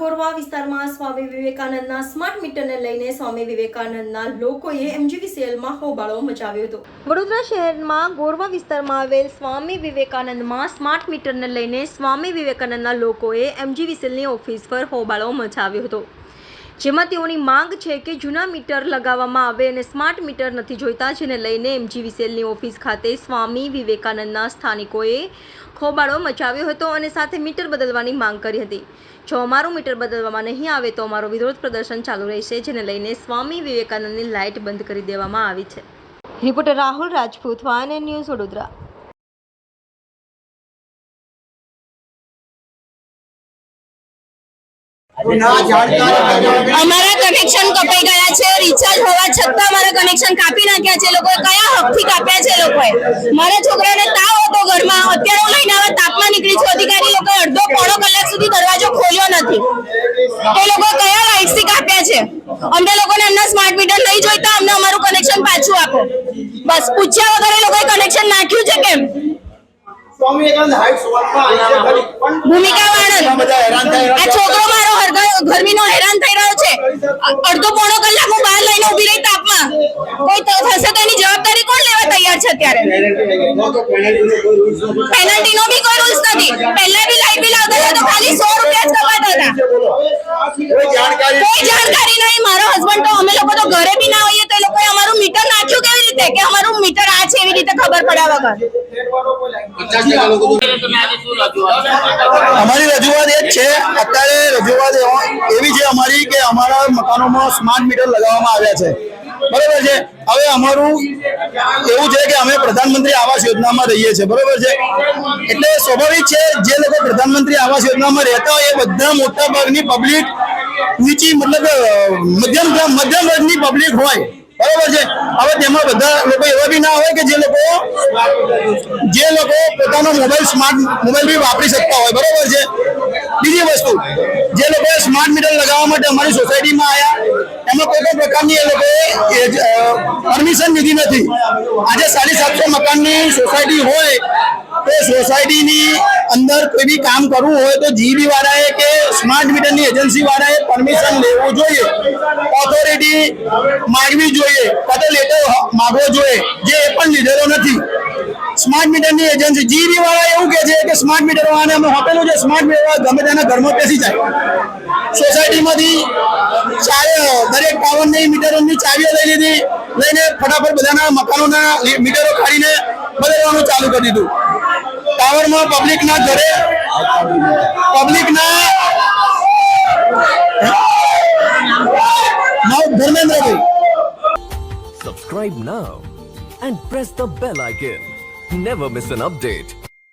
ગોરવા વિસ્તારમાં સ્વામી વિવેકાનંદના સ્માર્ટ મીટરને લઈને સ્વામી વિવેકાનંદના લોકોએ એમજીવીસીએલમાં હોબાળો મચાવ્યો હતો। વડોદરા શહેરમાં ગોરવા વિસ્તારમાં આવેલ સ્વામી વિવેકાનંદમાં સ્માર્ટ મીટરને લઈને સ્વામી વિવેકાનંદના લોકોએ એમજીવીસીએલની ઓફિસ પર હોબાળો મચાવ્યો હતો, જેમાં તેઓની માંગ છે કે જૂના મીટર લગાવવામાં આવે અને સ્માર્ટ મીટર નથી જોઈતા, જેને લઈને એમજીવીસીએલની ઓફિસ ખાતે સ્વામી વિવેકાનંદના સ્થાનિકોએ હોબાળો મચાવ્યો હતો અને સાથે મીટર બદલવાની માંગ કરી હતી। જો અમારું મીટર બદલવામાં નહીં આવે તો અમારો વિરોધ પ્રદર્શન ચાલુ રહેશે, જેને લઈને સ્વામી વિવેકાનંદની લાઇટ બંધ કરી દેવામાં આવી છે। Reporter Rahul Rajput, van news, Vadodara. અમારા કનેક્શન કપાઈ ગયા છે। રિચાર્જ હોવા છતાં અમારા કનેક્શન કાપી નાખ્યા છે લોકોએ। કયા હકથી કાપ્યા છે લોકોએ? મારા છોકરાને તાવ હતો ઘરમાં, અત્યારે હું લઈને આવા તાપમાં નીકળી છું। અધિકારી લોકોએ અડધો પોણો કલાક સુધી દરવાજો ખોલ્યો નથી। એ લોકો કયા રાઇટ્સથી કાપ્યા છે? અમને લોકોને એમના સ્માર્ટ મીટર નહીં જોઈતા, અમને અમારું કનેક્શન પાછું આપો। બસ પૂછ્યા વગર એ લોકોએ કનેક્શન નાખ્યું છે કેમ? ભૂમિકા વાળંદ, આ છોકરો મારો ગરમીનો હેરાન થઈ રહ્યો છે। અડધો પોણો કલાક હું બહાર લઈને ઉભી રહી તાપમાં, કોઈ થશે તો એની જવાબદારી કોણ લેવા તૈયાર છે? અત્યારે પેનલ્ટીનો બી કોઈ રૂલ્સ નથી। પહેલા બી લાઇટ બિલ આવતા હતા તો ખાલી 100 રૂપિયા જ કપાતા હતા, કોઈ જાણકારી નહીં। મારો હસબન્ડ તો, અમે લોકો તો ઘરે બી ના હોઈએ તો એ લોકોએ અમારું મીટર નાખ્યું કેવી રીતે કે અમારું મીટર આ છે, એવી રીતે ખબર પડ્યા વગર। અમારી રજૂઆત એ જ છે, અત્યારે રજૂઆત એવી છે અમારી કે અમારા મકાનોમાં સ્માર્ટ મીટર લગાવવામાં આવ્યા છે, બરોબર છે। હવે અમારું એવું છે કે અમે પ્રધાનમંત્રી આવાસ યોજનામાં રહીએ છીએ, બરોબર છે। એટલે સ્વાભાવિક છે જે લોકો પ્રધાનમંત્રી આવાસ યોજનામાં રહેતા હોય એ બધા મોટા ભાગની પબ્લિક નીચી મતલબ મધ્યમ વર્ગની પબ્લિક હોય, બરોબર છે। હવે તેમાં બધા લોકો એવા બી ના હોય કે જે લોકો પોતાનો સ્માર્ટ મોબાઈલ બી વાપરી શકતા હોય, બરોબર છે। બીજી વસ્તુ, જે લોકોએ સ્માર્ટ મીટર લગાવવા માટે અમારી સોસાયટીમાં આવ્યા એમાં કોઈ પણ પ્રકારની એ લોકોએ પરમિશન લીધી નથી। આજે 750 મકાનની સોસાયટી હોય તો સોસાયટીની અંદર કોઈ બી કામ કરવું હોય તો જીબી વાળાએ કે સ્માર્ટ મીટરની એજન્સી વાળાએ પરમિશન લેવું જોઈએ, ઓથોરિટી માંગવી જોઈએ, કાં તો લેટર માંગવો જોઈએ, જે એ પણ લીધેલો નથી। સ્માર્ટ મીટરની એજન્સી જીબી વાળા એવું કહે છે કે સ્માર્ટ મીટર વાળાને અમે આપેલું છે, સ્માર્ટ મીટર વાળા ગમે તેના ઘરમાં બેસી જાય, સોસાયટીમાંથી દરેક ટાવરની મીટરોની ચાવીઓ લઈને ફટાફટ બધાના મકાનોના મીટરો કાઢીને બદલવાનું ચાલુ કરી દીધું। ટાવરમાં પબ્લિકના ઘરે Dharmendrabhai. Subscribe now and press the bell icon. Never miss an update.